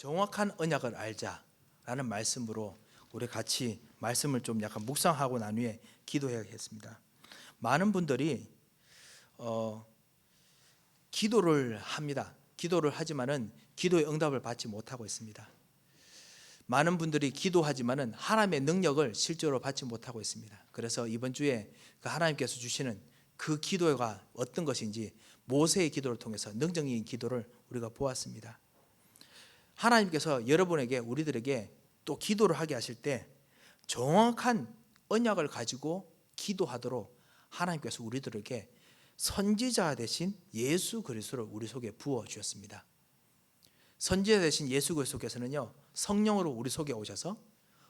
정확한 언약을 알자라는 말씀으로 우리 같이 말씀을 좀 약간 묵상하고 난 후에 기도해야겠습니다. 많은 분들이 기도를 합니다. 기도를 하지만은 기도의 응답을 받지 못하고 있습니다. 많은 분들이 기도하지만은 하나님의 능력을 실제로 받지 못하고 있습니다. 그래서 이번 주에 그 하나님께서 주시는 그 기도가 어떤 것인지 모세의 기도를 통해서 능력적인 기도를 우리가 보았습니다. 하나님께서 여러분에게 우리들에게 또 기도를 하게 하실 때 정확한 언약을 가지고 기도하도록 하나님께서 우리들에게 선지자 대신 예수 그리스도를 우리 속에 부어 주셨습니다. 선지자 대신 예수 그리스도께서는요, 성령으로 우리 속에 오셔서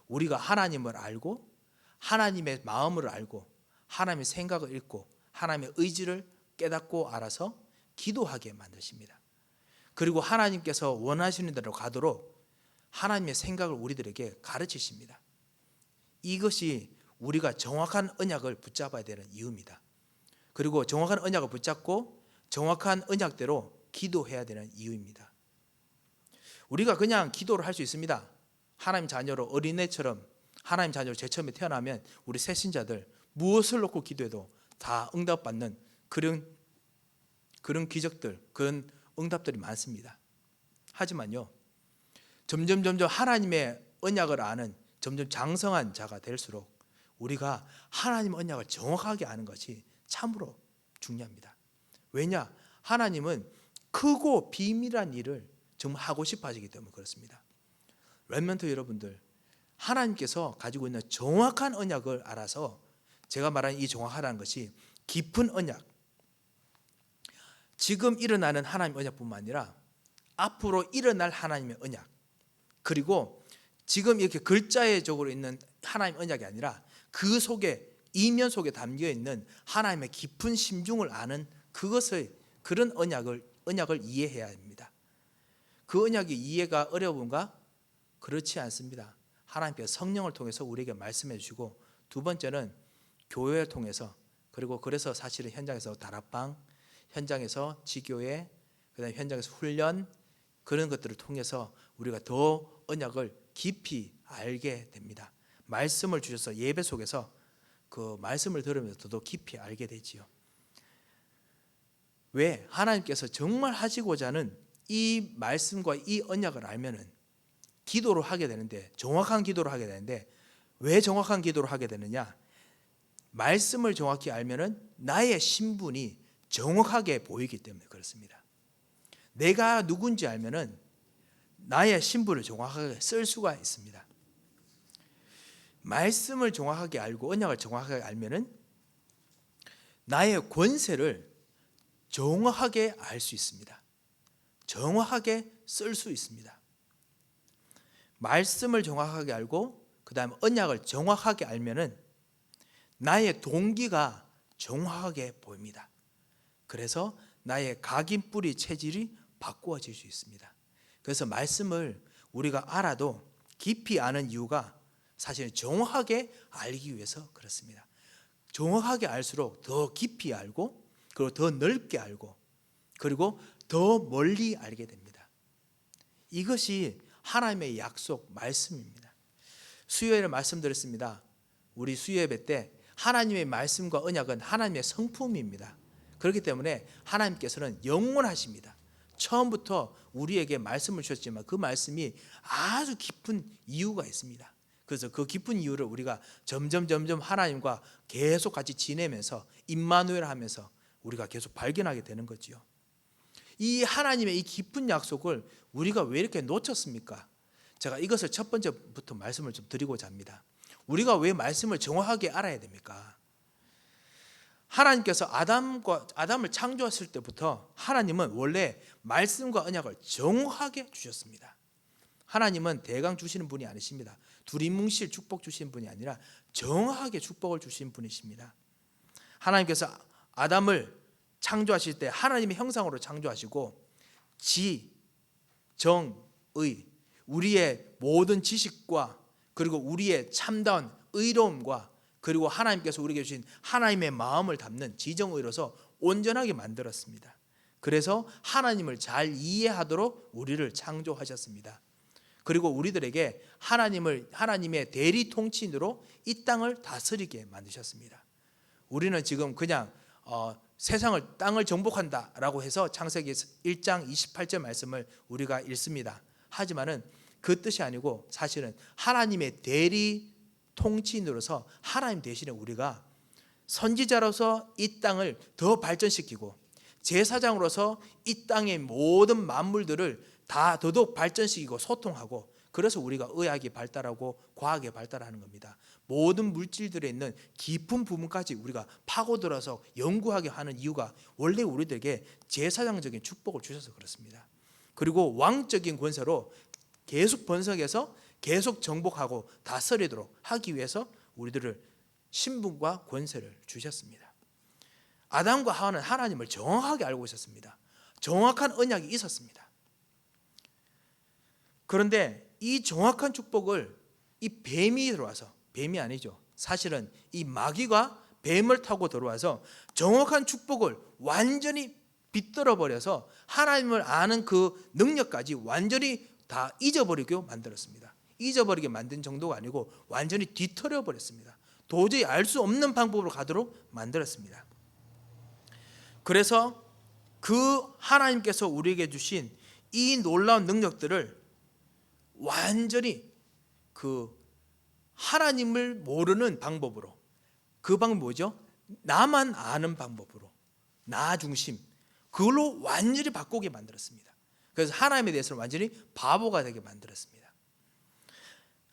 우리가 하나님을 알고 하나님의 마음을 알고 하나님의 생각을 읽고 하나님의 의지를 깨닫고 알아서 기도하게 만드십니다. 그리고 하나님께서 원하시는 대로 가도록 하나님의 생각을 우리들에게 가르치십니다. 이것이 우리가 정확한 언약을 붙잡아야 되는 이유입니다. 그리고 정확한 언약을 붙잡고 정확한 언약대로 기도해야 되는 이유입니다. 우리가 그냥 기도를 할 수 있습니다. 하나님 자녀로 어린애처럼 하나님 자녀로 제일 처음에 태어나면 우리 새신자들 무엇을 놓고 기도해도 다 응답받는 그런 기적들, 그런 응답들이 많습니다. 하지만요, 점점 하나님의 언약을 아는 점점 장성한 자가 될수록 우리가 하나님의 언약을 정확하게 아는 것이 참으로 중요합니다. 왜냐? 하나님은 크고 비밀한 일을 정말 하고 싶어 하시기 때문에 그렇습니다. 렘넌트 여러분들, 하나님께서 가지고 있는 정확한 언약을 알아서 제가 말하는 이 정확하다는 것이 깊은 언약, 지금 일어나는 하나님의 언약뿐만 아니라 앞으로 일어날 하나님의 언약, 그리고 지금 이렇게 글자적으로 있는 하나님의 언약이 아니라 그 속에 이면 속에 담겨 있는 하나님의 깊은 심중을 아는 그런 언약을 이해해야 합니다. 그 언약이 이해가 어려운가? 그렇지 않습니다. 하나님께서 성령을 통해서 우리에게 말씀해 주시고, 두 번째는 교회를 통해서, 그리고 그래서 사실은 현장에서 다락방, 현장에서 지교회, 그다음에 현장에서 훈련, 그런 것들을 통해서 우리가 더 언약을 깊이 알게 됩니다. 말씀을 주셔서 예배 속에서 그 말씀을 들으면서 더 깊이 알게 되지요. 왜? 하나님께서 정말 하시고자 하는 이 말씀과 이 언약을 알면은 기도를 하게 되는데, 정확한 기도를 하게 되는데, 왜 정확한 기도를 하게 되느냐? 말씀을 정확히 알면은 나의 신분이 정확하게 보이기 때문에 그렇습니다. 내가 누군지 알면은 나의 신분을 정확하게 쓸 수가 있습니다. 말씀을 정확하게 알고 언약을 정확하게 알면은 나의 권세를 정확하게 알 수 있습니다. 정확하게 쓸 수 있습니다. 말씀을 정확하게 알고 그다음에 언약을 정확하게 알면은 나의 동기가 정확하게 보입니다. 그래서 나의 각인 뿌리 체질이 바꾸어질 수 있습니다. 그래서 말씀을 우리가 알아도 깊이 아는 이유가 사실 정확하게 알기 위해서 그렇습니다. 정확하게 알수록 더 깊이 알고, 그리고 더 넓게 알고, 그리고 더 멀리 알게 됩니다. 이것이 하나님의 약속 말씀입니다. 수요일에 말씀드렸습니다. 우리 수요예배 때 하나님의 말씀과 언약은 하나님의 성품입니다. 그렇기 때문에 하나님께서는 영원하십니다. 처음부터 우리에게 말씀을 주셨지만 그 말씀이 아주 깊은 이유가 있습니다. 그래서 그 깊은 이유를 우리가 점점 하나님과 계속 같이 지내면서 임마누엘 하면서 우리가 계속 발견하게 되는 거지요. 이 하나님의 이 깊은 약속을 우리가 왜 이렇게 놓쳤습니까? 제가 이것을 첫 번째부터 말씀을 좀 드리고자 합니다. 우리가 왜 말씀을 정확하게 알아야 됩니까? 하나님께서 아담을 창조했을 때부터 하나님은 원래 말씀과 언약을 정확하게 주셨습니다. 하나님은 대강 주시는 분이 아니십니다. 두리뭉실 축복 주시는 분이 아니라 정확하게 축복을 주시는 분이십니다. 하나님께서 아담을 창조하실 때 하나님의 형상으로 창조하시고 정의, 우리의 모든 지식과 그리고 우리의 참다운 의로움과 그리고 하나님께서 우리에게 주신 하나님의 마음을 담는 지정의로서 온전하게 만들었습니다. 그래서 하나님을 잘 이해하도록 우리를 창조하셨습니다. 그리고 우리들에게 하나님의 대리 통치인으로 이 땅을 다스리게 만드셨습니다. 우리는 지금 그냥 세상을 땅을 정복한다라고 해서 창세기 1장 28절 말씀을 우리가 읽습니다. 하지만은 그 뜻이 아니고 사실은 하나님의 대리 통치인으로서 하나님 대신에 우리가 선지자로서 이 땅을 더 발전시키고 제사장으로서 이 땅의 모든 만물들을 다 더더욱 발전시키고 소통하고, 그래서 우리가 의학이 발달하고 과학이 발달하는 겁니다. 모든 물질들에 있는 깊은 부분까지 우리가 파고들어서 연구하게 하는 이유가 원래 우리들에게 제사장적인 축복을 주셔서 그렇습니다. 그리고 왕적인 권세로 계속 번성해서 계속 정복하고 다스리도록 하기 위해서 우리들을 신분과 권세를 주셨습니다. 아담과 하와는 하나님을 정확하게 알고 있었습니다. 정확한 언약이 있었습니다. 그런데 이 정확한 축복을 이 뱀이 들어와서, 뱀이 아니죠, 사실은 이 마귀가 뱀을 타고 들어와서 정확한 축복을 완전히 비틀어 버려서 하나님을 아는 그 능력까지 완전히 다 잊어버리게 만들었습니다. 잊어버리게 만든 정도가 아니고 완전히 뒤틀어 버렸습니다. 도저히 알 수 없는 방법으로 가도록 만들었습니다. 그래서 그 하나님께서 우리에게 주신 이 놀라운 능력들을 완전히 그 하나님을 모르는 방법으로, 그 방법이 뭐죠? 나만 아는 방법으로, 나 중심, 그걸로 완전히 바꾸게 만들었습니다. 그래서 하나님에 대해서는 완전히 바보가 되게 만들었습니다.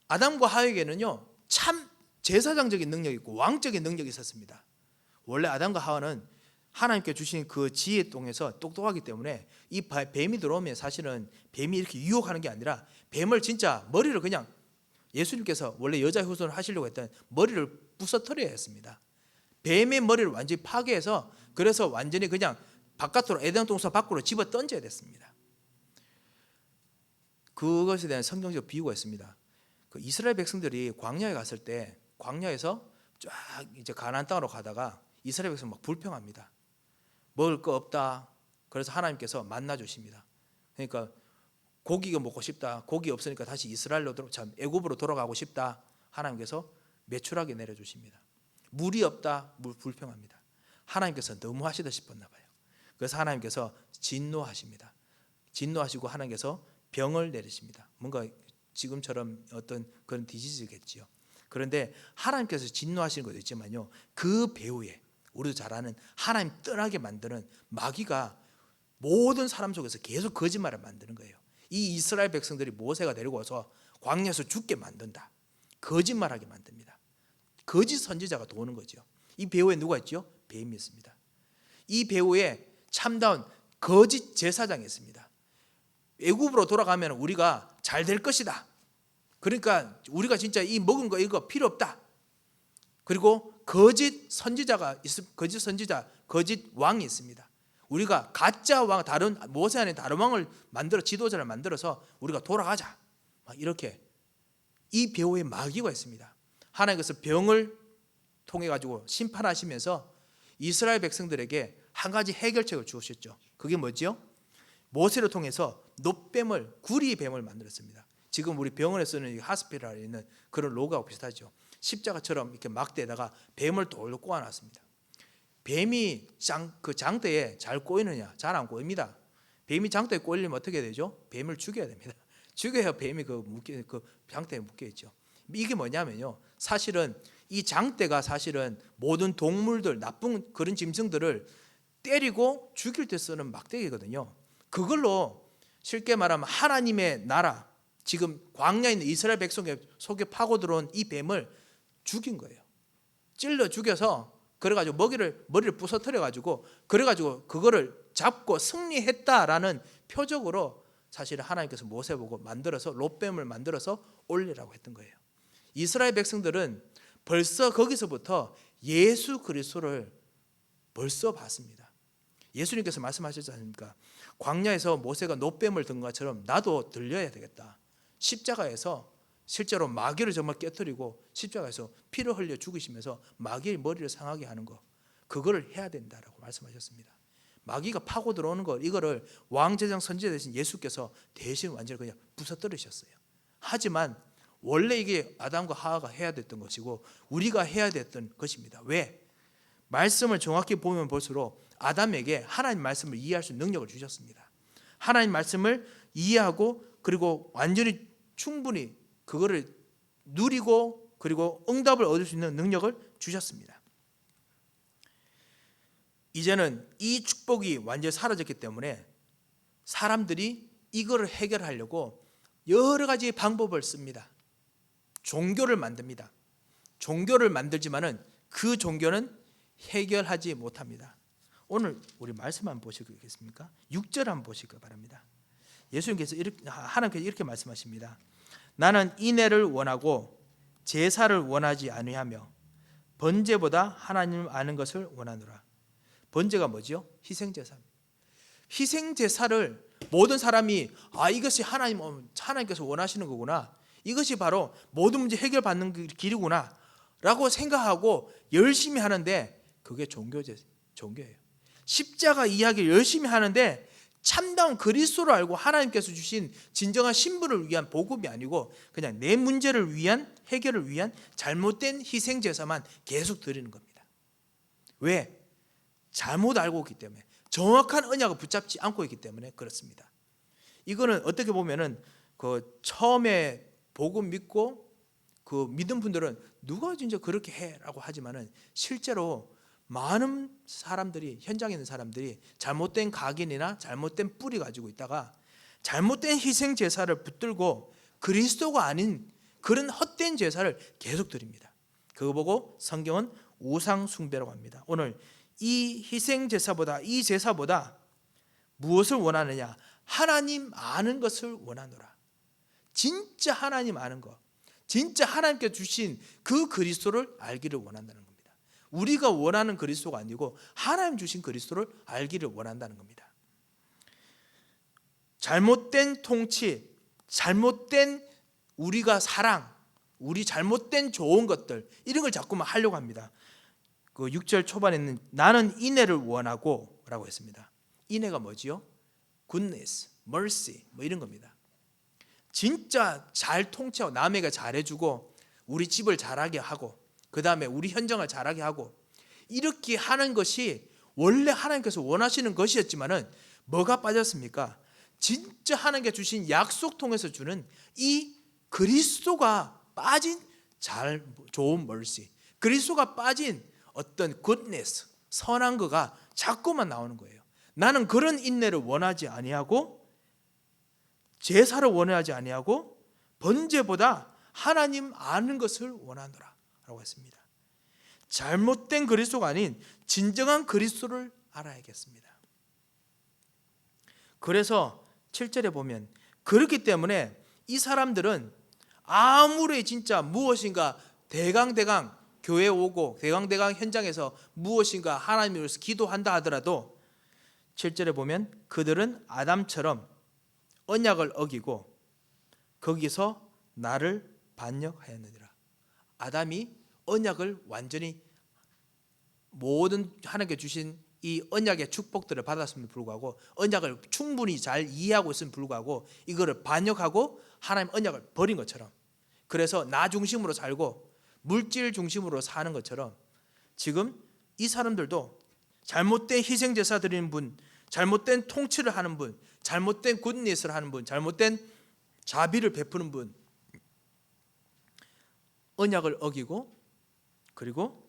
아담과 하와에게는요 참 제사장적인 능력이 있고 왕적인 능력이 있었습니다. 원래 아담과 하와는 하나님께 주신 그 지혜 통해서 똑똑하기 때문에 이 뱀이 들어오면 사실은 뱀이 이렇게 유혹하는 게 아니라 뱀을 진짜 머리를 그냥, 예수님께서 원래 여자 후손을 하시려고 했던 머리를 부서뜨려야 했습니다. 뱀의 머리를 완전히 파괴해서, 그래서 완전히 그냥 바깥으로, 에덴 동산 밖으로 집어 던져야 됐습니다. 그것에 대한 성경적 비유가 있습니다. 그 이스라엘 백성들이 광야에 갔을 때 광야에서 쫙 이제 가나안 땅으로 가다가 이스라엘 백성 막 불평합니다. 먹을 거 없다. 그래서 하나님께서 만나 주십니다. 그러니까 고기가 먹고 싶다. 고기 없으니까 다시 이스라엘로 애굽으로 돌아가고 싶다. 하나님께서 메추라기 내려 주십니다. 물이 없다. 물 불평합니다. 하나님께서 너무 하시다 싶었나 봐요. 그래서 하나님께서 진노하십니다. 진노하시고 하나님께서 병을 내리십니다. 뭔가 지금처럼 어떤 그런 디지즈겠지요. 그런데 하나님께서 진노하시는 것도 있지만요, 그 배후에 우리도 잘 아는 하나님 떠나게 만드는 마귀가 모든 사람 속에서 계속 거짓말을 만드는 거예요. 이 이스라엘 백성들이 모세가 데리고 와서 광야에서 죽게 만든다. 거짓말하게 만듭니다. 거짓 선지자가 도는 거죠. 이 배후에 누가 있죠? 뱀이 있습니다. 이 배후에 참다운 거짓 제사장이 있습니다. 애굽으로 돌아가면 우리가 잘 될 것이다. 그러니까 우리가 진짜 이 먹은 거 이거 필요 없다. 그리고 거짓 선지자가 거짓 선지자, 거짓 왕이 있습니다. 우리가 가짜 왕, 다른 모세 안에 다른 왕을 만들어, 지도자를 만들어서 우리가 돌아가자. 이렇게 이 배후에 마귀가 있습니다. 하나님께서 병을 통해 가지고 심판하시면서 이스라엘 백성들에게 한 가지 해결책을 주셨죠. 그게 뭐지요? 모세를 통해서 놋뱀을, 구리뱀을 만들었습니다. 지금 우리 병원에 쓰는 하스피랄에 있는 그런 로고하고 비슷하죠. 십자가처럼 이렇게 막대에다가 뱀을 돌로 꼬아놨습니다. 뱀이 그 장대에 잘 꼬이느냐? 잘 안 꼬입니다. 뱀이 장대에 꼬이려면 어떻게 되죠? 뱀을 죽여야 됩니다. 죽여야 뱀이 그 장대에 묶여 있죠. 이게 뭐냐면요, 사실은 이 장대가 사실은 모든 동물들, 나쁜 그런 짐승들을 때리고 죽일 때 쓰는 막대기거든요. 그걸로 쉽게 말하면 하나님의 나라, 지금 광야에 있는 이스라엘 백성 속에 파고 들어온 이 뱀을 죽인 거예요. 찔러 죽여서 그래가지고 머리를 부서뜨려가지고 그래가지고 그거를 잡고 승리했다라는 표적으로 사실 하나님께서 모세 보고 만들어서 롯뱀을 만들어서 올리라고 했던 거예요. 이스라엘 백성들은 벌써 거기서부터 예수 그리스도를 벌써 봤습니다. 예수님께서 말씀하셨지 않습니까? 광야에서 모세가 놋뱀을 든 것처럼 나도 들려야 되겠다. 십자가에서 실제로 마귀를 정말 깨뜨리고 십자가에서 피를 흘려 죽이시면서 마귀의 머리를 상하게 하는 거, 그거를 해야 된다라고 말씀하셨습니다. 마귀가 파고 들어오는 거, 이거를 왕제장 선지자 대신 예수께서 대신 완전히 그냥 부서뜨리셨어요. 하지만 원래 이게 아담과 하와가 해야 됐던 것이고 우리가 해야 됐던 것입니다. 왜? 말씀을 정확히 보면 볼수록 아담에게 하나님 말씀을 이해할 수 있는 능력을 주셨습니다. 하나님 말씀을 이해하고 그리고 완전히 충분히 그거를 누리고 그리고 응답을 얻을 수 있는 능력을 주셨습니다. 이제는 이 축복이 완전히 사라졌기 때문에 사람들이 이거를 해결하려고 여러 가지 방법을 씁니다. 종교를 만듭니다. 종교를 만들지만은 그 종교는 해결하지 못합니다. 오늘 우리 말씀 한번 보시겠습니까? 6절 한번 보시기 바랍니다. 예수님께서 하나님께서 이렇게 말씀하십니다. 나는 인애를 원하고 제사를 원하지 아니하며 번제보다 하나님을 아는 것을 원하노라. 번제가 뭐지요? 희생제사입니다. 희생제사를 모든 사람이 이것이 하나님께서 원하시는 거구나, 이것이 바로 모든 문제 해결받는 길이구나 라고 생각하고 열심히 하는데 그게 종교예요. 십자가 이야기를 열심히 하는데 참다운 그리스도를 알고 하나님께서 주신 진정한 신분을 위한 복음이 아니고 그냥 내 문제를 위한 해결을 위한 잘못된 희생제사만 계속 드리는 겁니다. 왜? 잘못 알고 있기 때문에, 정확한 언약을 붙잡지 않고 있기 때문에 그렇습니다. 이거는 어떻게 보면은 처음에 복음 믿고 믿은 분들은 누가 진짜 그렇게 해라고 하지만은 실제로 많은 사람들이, 현장에 있는 사람들이 잘못된 각인이나 잘못된 뿌리 가지고 있다가 잘못된 희생 제사를 붙들고 그리스도가 아닌 그런 헛된 제사를 계속 드립니다. 그거 보고 성경은 우상 숭배라고 합니다. 오늘 이 희생 제사보다, 이 제사보다 무엇을 원하느냐? 하나님 아는 것을 원하노라. 진짜 하나님 아는 것, 진짜 하나님께 주신 그 그리스도를 알기를 원한다는 겁니다. 우리가 원하는 그리스도가 아니고 하나님 주신 그리스도를 알기를 원한다는 겁니다. 잘못된 통치, 잘못된 우리가 사랑, 우리 잘못된 좋은 것들, 이런 걸 자꾸만 하려고 합니다. 6절 초반에는 나는 인애를 원하고 라고 했습니다. 인애가 뭐지요? goodness, mercy 뭐 이런 겁니다. 진짜 잘 통치하고 남에게 잘해주고 우리 집을 잘하게 하고 그 다음에 우리 현장을 잘하게 하고 이렇게 하는 것이 원래 하나님께서 원하시는 것이었지만은 뭐가 빠졌습니까? 진짜 하나님께 주신 약속 통해서 주는 이 그리스도가 빠진 좋은 mercy, 그리스도가 빠진 어떤 goodness, 선한 거가 자꾸만 나오는 거예요. 나는 그런 인내를 원하지 아니하고 제사를 원하지 아니하고 번제보다 하나님 아는 것을 원하노라 라고 했습니다. 잘못된 그리스도가 아닌 진정한 그리스도를 알아야겠습니다. 그래서 7절에 보면 그렇기 때문에 이 사람들은 아무리 진짜 무엇인가 대강대강 교회 오고 대강대강 현장에서 무엇인가 하나님을 위해서 기도한다 하더라도 7절에 보면 그들은 아담처럼 언약을 어기고 거기서 나를 반역하였느니라. 아담이 언약을 완전히 모든 하나님께 주신 이 언약의 축복들을 받았음에도 불구하고 언약을 충분히 잘 이해하고 있음에도 불구하고 이거를 반역하고 하나님 언약을 버린 것처럼, 그래서 나 중심으로 살고 물질 중심으로 사는 것처럼 지금 이 사람들도 잘못된 희생제사 드리는 분, 잘못된 통치를 하는 분, 잘못된 굿니스를 하는 분, 잘못된 자비를 베푸는 분, 언약을 어기고 그리고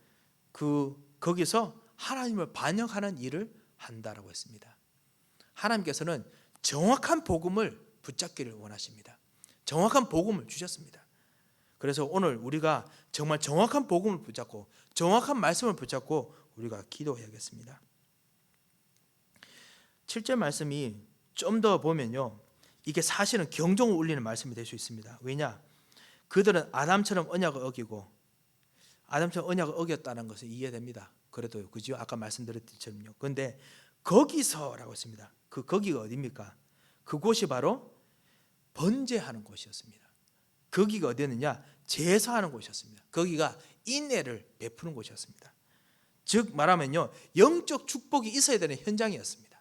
거기서 하나님을 반역하는 일을 한다라고 했습니다. 하나님께서는 정확한 복음을 붙잡기를 원하십니다. 정확한 복음을 주셨습니다. 그래서 오늘 우리가 정말 정확한 복음을 붙잡고 정확한 말씀을 붙잡고 우리가 기도해야겠습니다. 7절 말씀이 좀 더 보면요, 이게 사실은 경종을 울리는 말씀이 될 수 있습니다. 왜냐? 그들은 아담처럼 언약을 어기고, 아담처럼 언약을 어겼다는 것은 이해됩니다. 그래도 그죠? 아까 말씀드렸듯이요. 그런데 거기서라고 했습니다. 거기가 어디입니까? 그곳이 바로 번제하는 곳이었습니다. 거기가 어디였느냐? 제사하는 곳이었습니다. 거기가 인애를 베푸는 곳이었습니다. 즉 말하면요, 영적 축복이 있어야 되는 현장이었습니다.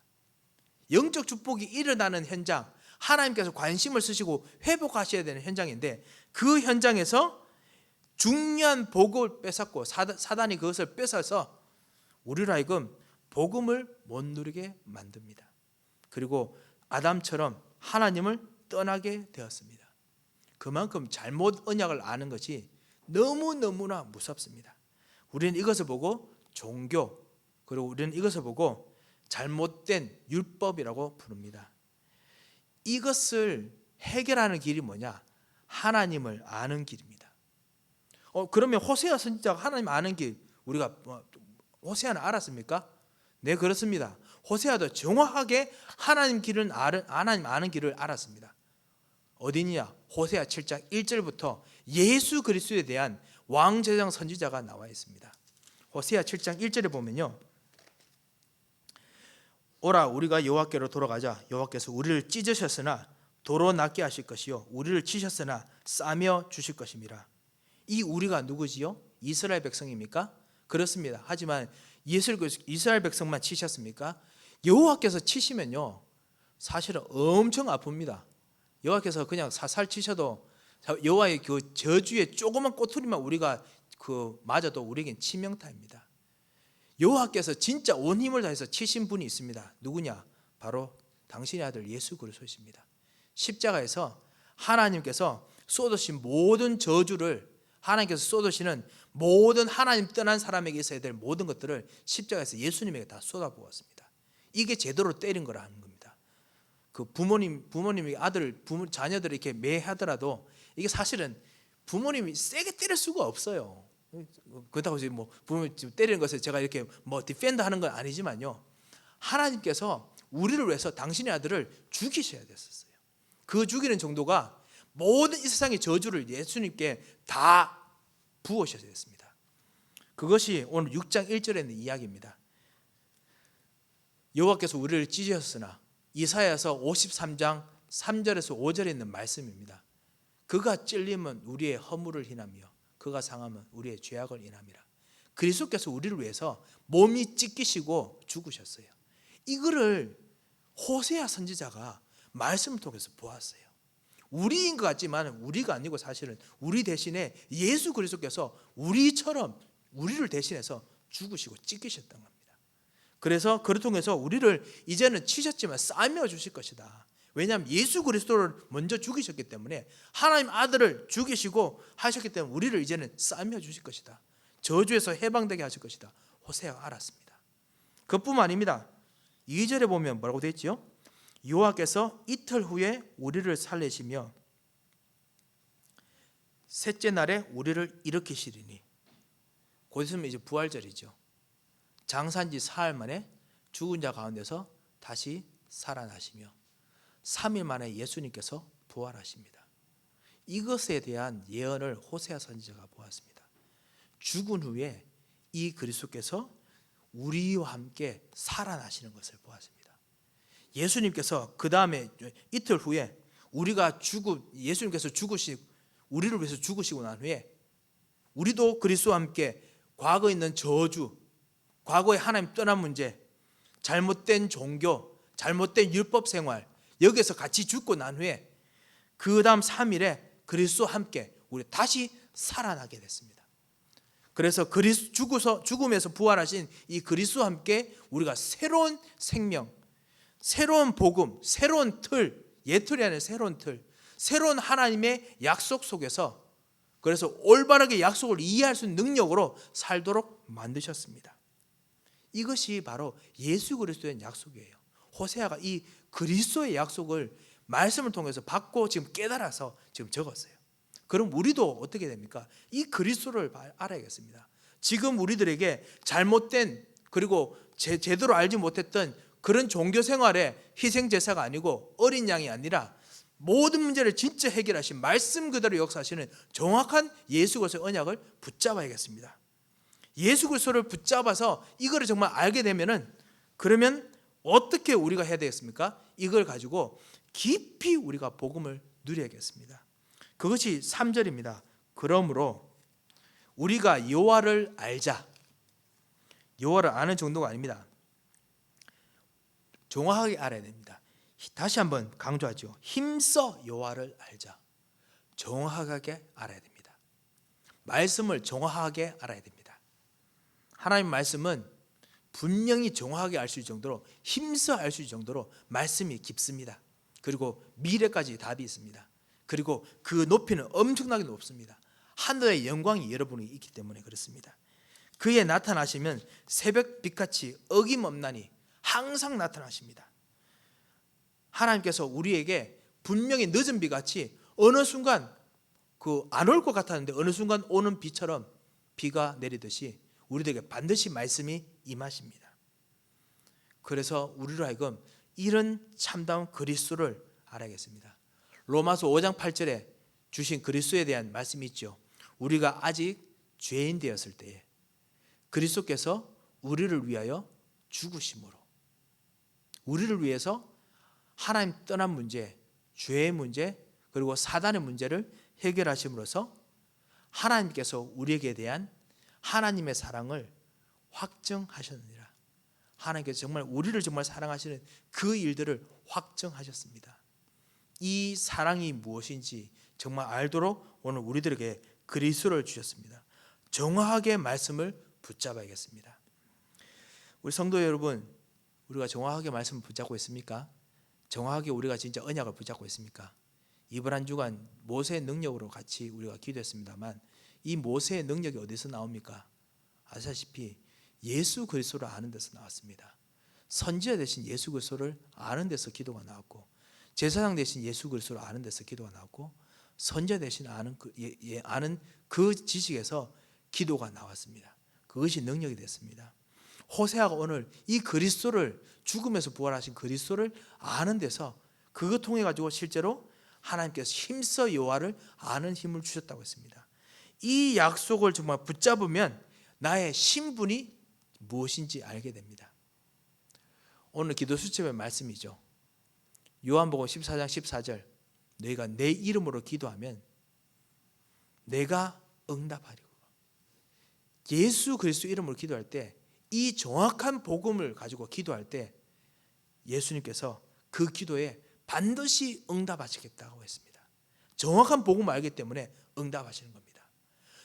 영적 축복이 일어나는 현장, 하나님께서 관심을 쓰시고 회복하셔야 되는 현장인데, 그 현장에서 중요한 복을 뺏었고 사단이 그것을 뺏어서 우리로 하여금 복음을 못 누리게 만듭니다. 그리고 아담처럼 하나님을 떠나게 되었습니다. 그만큼 잘못 언약을 아는 것이 너무너무나 무섭습니다. 우리는 이것을 보고 종교, 그리고 우리는 이것을 보고 잘못된 율법이라고 부릅니다. 이것을 해결하는 길이 뭐냐? 하나님을 아는 길입니다. 그러면 호세아 선지자가 하나님 아는 길, 우리가 호세아는 알았습니까? 네, 그렇습니다. 호세아도 정확하게 하나님 아는 길을 알았습니다. 어디냐? 호세아 7장 1절부터 예수 그리스도에 대한 왕제장 선지자가 나와 있습니다. 호세아 7장 1절에 보면요, 오라 우리가 여호와께로 돌아가자. 여호와께서 우리를 찢으셨으나 도로 낫게 하실 것이요 우리를 치셨으나 싸며 주실 것입니다. 이 우리가 누구지요? 이스라엘 백성입니까? 그렇습니다. 하지만 이스라엘 백성만 치셨습니까? 여호와께서 치시면요, 사실은 엄청 아픕니다. 여호와께서 그냥 살살 치셔도 여호와의 그 저주의 조그만 꼬투리만 우리가 맞아도 우리에겐 치명타입니다. 여호와께서 진짜 온 힘을 다해서 치신 분이 있습니다. 누구냐? 바로 당신의 아들 예수 그리스도이십니다. 십자가에서 하나님께서 쏟으신 모든 저주를, 하나님께서 쏟으시는 모든 하나님 떠난 사람에게 있어야 될 모든 것들을 십자가에서 예수님에게 다 쏟아부었습니다. 이게 제대로 때린 거라는 겁니다. 그 부모님이 자녀들을 이렇게 매하더라도 이게 사실은 부모님이 세게 때릴 수가 없어요. 그렇다고 부모님 때리는 것을 제가 이렇게 디펜드 하는 건 아니지만요, 하나님께서 우리를 위해서 당신의 아들을 죽이셔야 됐었어요. 그 죽이는 정도가 모든 이 세상의 저주를 예수님께 다 부으셔야 됐습니다. 그것이 오늘 6장 1절에 있는 이야기입니다. 여호와께서 우리를 찢으셨으나, 이사야서 53장 3절에서 5절에 있는 말씀입니다. 그가 찔림은 우리의 허물을 인하며 그가 상함은 우리의 죄악을 인함이라. 그리스도께서 우리를 위해서 몸이 찢기시고 죽으셨어요. 이거를 호세아 선지자가 말씀을 통해서 보았어요. 우리인 것 같지만 우리가 아니고 사실은 우리 대신에 예수 그리스도께서 우리처럼 우리를 대신해서 죽으시고 찢기셨던 겁니다. 그래서 그를 통해서 우리를 이제는 치셨지만 싸매어 주실 것이다. 왜냐하면 예수 그리스도를 먼저 죽이셨기 때문에, 하나님 아들을 죽이시고 하셨기 때문에 우리를 이제는 싸매어 주실 것이다. 저주에서 해방되게 하실 것이다. 호세아가 알았습니다. 그뿐만 아닙니다. 2절에 보면 뭐라고 되어 있죠? 여호와께서 이틀 후에 우리를 살리시며 셋째 날에 우리를 일으키시리니, 곧 있으면 이제 부활절이죠. 장사한 지 사흘 만에 죽은 자 가운데서 다시 살아나시며 3일 만에 예수님께서 부활하십니다. 이것에 대한 예언을 호세아 선지자가 보았습니다. 죽은 후에 이 그리스도께서 우리와 함께 살아나시는 것을 보았습니다. 예수님께서 그 다음에 이틀 후에 예수님께서 우리를 위해서 죽으시고 난 후에 우리도 그리스도와 함께 과거에 있는 저주, 과거의 하나님 떠난 문제, 잘못된 종교, 잘못된 율법 생활, 여기에서 같이 죽고 난 후에 그 다음 3일에 그리스도와 함께 우리 다시 살아나게 됐습니다. 그래서 죽음에서 부활하신 이 그리스도와 함께 우리가 새로운 생명, 새로운 복음, 새로운 틀, 옛틀이 아니라 새로운 틀, 새로운 하나님의 약속 속에서, 그래서 올바르게 약속을 이해할 수 있는 능력으로 살도록 만드셨습니다. 이것이 바로 예수 그리스도의 약속이에요. 호세아가 이 그리스도의 약속을 말씀을 통해서 받고 지금 깨달아서 지금 적었어요. 그럼 우리도 어떻게 됩니까? 이 그리스도를 알아야겠습니다. 지금 우리들에게 잘못된, 그리고 제대로 알지 못했던 그런 종교 생활의 희생 제사가 아니고 어린 양이 아니라 모든 문제를 진짜 해결하신 말씀 그대로 역사하시는 정확한 예수 그리스도의 언약을 붙잡아야겠습니다. 예수 그리스도를 붙잡아서 이거를 정말 알게 되면은, 그러면 어떻게 우리가 해야 되겠습니까? 이걸 가지고 깊이 우리가 복음을 누려야겠습니다. 그것이 3절입니다. 그러므로 우리가 여호와를 알자. 여호와를 아는 정도가 아닙니다. 정확하게 알아야 됩니다. 다시 한번 강조하죠. 힘써 여호와를 알자. 정확하게 알아야 됩니다. 말씀을 정확하게 알아야 됩니다. 하나님 말씀은 분명히 정확하게 알 수 있을 정도로, 힘써 알 수 있을 정도로 말씀이 깊습니다. 그리고 미래까지 답이 있습니다. 그리고 그 높이는 엄청나게 높습니다. 하늘의 영광이 여러분이 있기 때문에 그렇습니다. 그에 나타나시면 새벽빛같이 어김없나니 항상 나타나십니다. 하나님께서 우리에게 분명히 늦은 비같이 어느 순간 안 올 것 같았는데 어느 순간 오는 비처럼 비가 내리듯이 우리에게 반드시 말씀이 임하십니다. 그래서 우리로 하여금 이런 참다운 그리스도를 알아야겠습니다. 로마서 5장 8절에 주신 그리스도에 대한 말씀이 있죠. 우리가 아직 죄인 되었을 때에 그리스도께서 우리를 위하여 죽으심으로, 우리를 위해서 하나님 떠난 문제, 죄의 문제, 그리고 사단의 문제를 해결하심으로써 하나님께서 우리에게 대한 하나님의 사랑을 확정하셨느니라. 하나님께서 정말 우리를 정말 사랑하시는 그 일들을 확정하셨습니다. 이 사랑이 무엇인지 정말 알도록 오늘 우리들에게 그리스도를 주셨습니다. 정확하게 말씀을 붙잡아야겠습니다. 우리 성도 여러분, 우리가 정확하게 말씀을 붙잡고 있습니까? 정확하게 우리가 진짜 언약을 붙잡고 있습니까? 이번 한 주간 모세의 능력으로 같이 우리가 기도했습니다만, 이 모세의 능력이 어디서 나옵니까? 아시다시피 예수 그리스도를 아는 데서 나왔습니다. 선지자 대신 예수 그리스도를 아는 데서 기도가 나왔고, 제사장 대신 예수 그리스도를 아는 데서 기도가 나왔고, 선지자 대신 아는 그 지식에서 기도가 나왔습니다. 그것이 능력이 됐습니다. 호세아가 오늘 이 그리스도를, 죽음에서 부활하신 그리스도를 아는 데서 그것 통해 가지고 실제로 하나님께서 힘써 여호와를 아는 힘을 주셨다고 했습니다. 이 약속을 정말 붙잡으면 나의 신분이 무엇인지 알게 됩니다. 오늘 기도 수첩의 말씀이죠. 요한복음 14장 14절, 너희가 내 이름으로 기도하면 내가 응답하리고. 예수 그리스도 이름으로 기도할 때, 이 정확한 복음을 가지고 기도할 때 예수님께서 그 기도에 반드시 응답하시겠다고 했습니다. 정확한 복음을 알기 때문에 응답하시는 겁니다.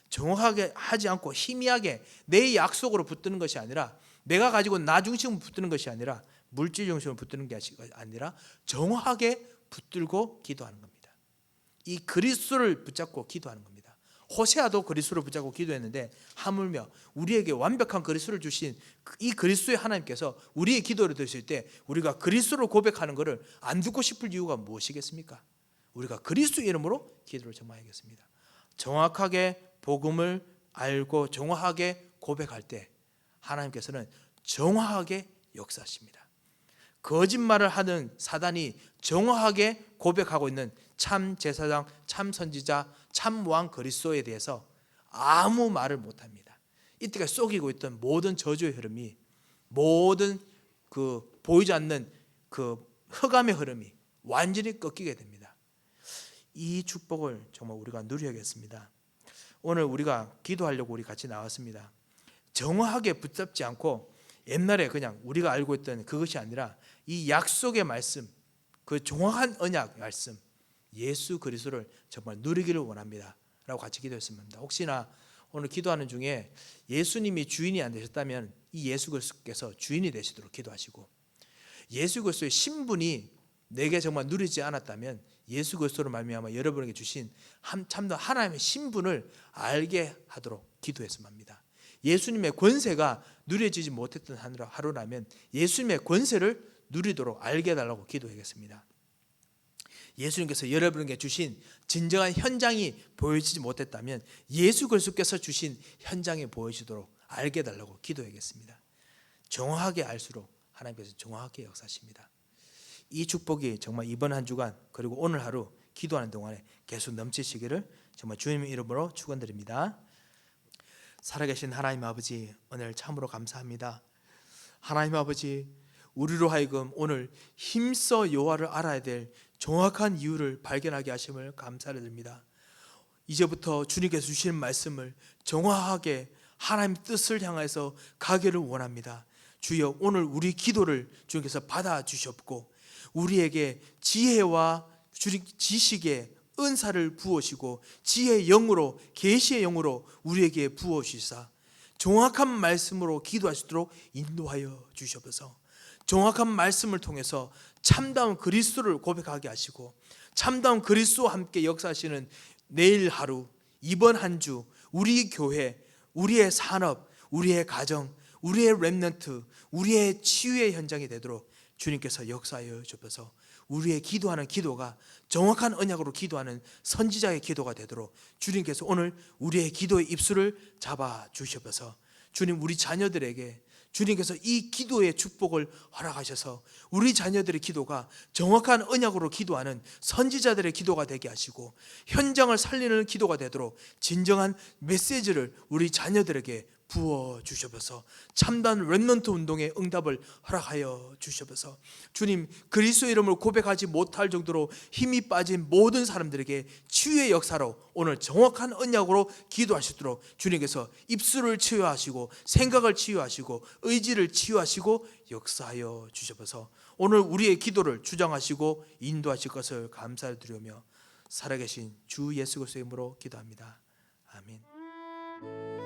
정확하게 하지 않고 희미하게 내 약속으로 붙드는 것이 아니라, 내가 가지고 나 중심으로 붙드는 것이 아니라, 물질 중심으로 붙드는 게 아니라 정확하게 붙들고 기도하는 겁니다. 이 그리스도를 붙잡고 기도하는 겁니다. 호세아도 그리스도를 붙잡고 기도했는데, 하물며 우리에게 완벽한 그리스도를 주신 이 그리스도의 하나님께서 우리의 기도를 들으실 때 우리가 그리스도를 고백하는 것을 안 듣고 싶을 이유가 무엇이겠습니까? 우리가 그리스도 이름으로 기도를 정하겠습니다. 정확하게 복음을 알고 정확하게 고백할 때 하나님께서는 정확하게 역사하십니다. 거짓말을 하는 사단이 정확하게 고백하고 있는 참 제사장, 참 선지자, 참 왕 그리스도에 대해서 아무 말을 못합니다. 이때까지 속이고 있던 모든 저주의 흐름이, 모든 보이지 않는 흑암의 흐름이 완전히 꺾이게 됩니다. 이 축복을 정말 우리가 누려야겠습니다. 오늘 우리가 기도하려고 우리 같이 나왔습니다. 정확하게 붙잡지 않고 옛날에 그냥 우리가 알고 있던 그것이 아니라 이 약속의 말씀, 그 정확한 언약 말씀, 예수 그리스도를 정말 누리기를 원합니다 라고 같이 기도했습니다. 혹시나 오늘 기도하는 중에 예수님이 주인이 안 되셨다면 이 예수 그리스도께서 주인이 되시도록 기도하시고, 예수 그리스도의 신분이 내게 정말 누리지 않았다면 예수 그리스도로 말미암아 여러분에게 주신 참도 하나님의 신분을 알게 하도록 기도했으면 합니다. 예수님의 권세가 누려지지 못했던 하루라면 예수님의 권세를 누리도록 알게 해달라고 기도하겠습니다. 예수님께서 여러분에게 주신 진정한 현장이 보여지지 못했다면 예수 그리스도께서 주신 현장이 보여지도록 알게 해달라고 기도하겠습니다. 정확하게 알수록 하나님께서 정확하게 역사하십니다. 이 축복이 정말 이번 한 주간 그리고 오늘 하루 기도하는 동안에 계속 넘치시기를 정말 주님의 이름으로 축원드립니다. 살아계신 하나님 아버지, 오늘 참으로 감사합니다. 하나님 아버지, 우리로 하여금 오늘 힘써 여호와를 알아야 될 정확한 이유를 발견하게 하심을 감사를 드립니다. 이제부터 주님께서 주시는 말씀을 정확하게 하나님의 뜻을 향해서 가기를 원합니다. 주여, 오늘 우리 기도를 주님께서 받아주셨고 우리에게 지혜와 지식의 은사를 부으시고 지혜의 영으로, 계시의 영으로 우리에게 부어주시사 정확한 말씀으로 기도할 수 있도록 인도하여 주셔서 정확한 말씀을 통해서 참다운 그리스도를 고백하게 하시고 참다운 그리스도와 함께 역사하시는 내일 하루, 이번 한 주 우리 교회, 우리의 산업, 우리의 가정, 우리의 렘넌트, 우리의 치유의 현장이 되도록 주님께서 역사하여 주셔서 우리의 기도하는 기도가 정확한 언약으로 기도하는 선지자의 기도가 되도록 주님께서 오늘 우리의 기도의 입술을 잡아 주셔서 주님, 우리 자녀들에게 주님께서 이 기도의 축복을 허락하셔서 우리 자녀들의 기도가 정확한 언약으로 기도하는 선지자들의 기도가 되게 하시고 현장을 살리는 기도가 되도록 진정한 메시지를 우리 자녀들에게 부어 주셔서 참다운 렘넌트 운동의 응답을 허락하여 주셔서 주님, 그리스도의 이름을 고백하지 못할 정도로 힘이 빠진 모든 사람들에게 치유의 역사로 오늘 정확한 언약으로 기도하시도록 주님께서 입술을 치유하시고 생각을 치유하시고 의지를 치유하시고 역사하여 주셔서 오늘 우리의 기도를 주장하시고 인도하실 것을 감사드리며 살아계신 주 예수 그리스도의 이름으로 기도합니다. 아멘.